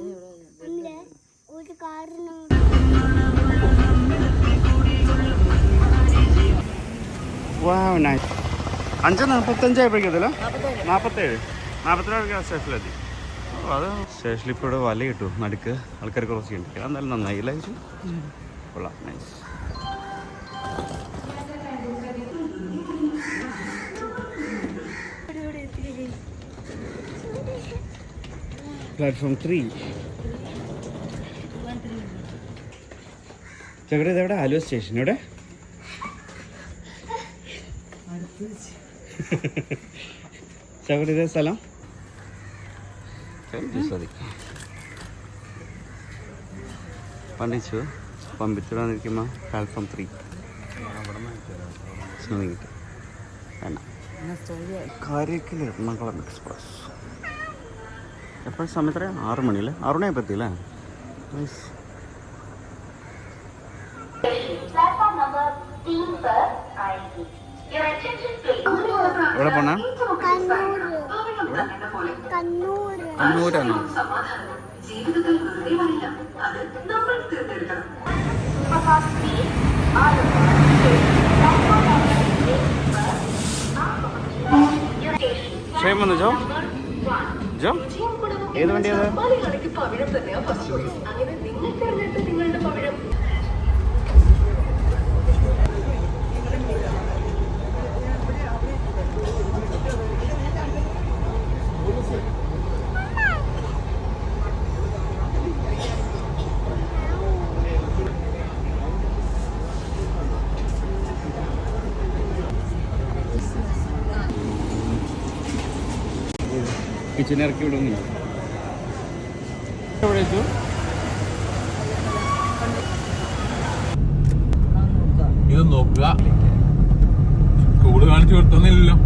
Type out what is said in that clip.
$5:45 47 സ്റ്റേഷനിലെത്തി. അത് സ്റ്റേഷനിൽ ഇപ്പോൾ ഇവിടെ വല കിട്ടു നടുക്ക് ആൾക്കാർ ക്രോസ് ചെയ്യണ്ട. എന്തായാലും നന്നായി ലൈച്ചു കൊള്ളാം. നൈസ്. പ്ലാറ്റ്ഫോം 3 ചകട. ഇതെവിടെ? ആലുവ സ്റ്റേഷൻ. ഇവിടെ ചകട ഇതേ സ്ഥലം പണ്ടിച്ചു പമ്പിച്ചിടാന്നിരിക്കുമ്പോൾ പ്ലാറ്റ്ഫോം 3 കിട്ടും. വേണ്ട കാരയ്ക്കൽ എറണാകുളം എക്സ്പ്രസ് എപ്പോഴും സമയത്ര 6 മണിയല്ലേ? 6 മണിയായപ്പോൾ എത്തിയില്ലേ? എവിടെ പോണ? കണ്ണൂരാണോ? ക്ഷേമം വന്നു ജോ ജോ ഏത് വണ്ടിയത്? കിച്ചണിറക്കി വിടുന്നു. എവിടെ വെച്ചു? ഇത് നോക്കുക. സ്കൂള് കാണിച്ചു കൊടുത്തൊന്നില്ലല്ലോ.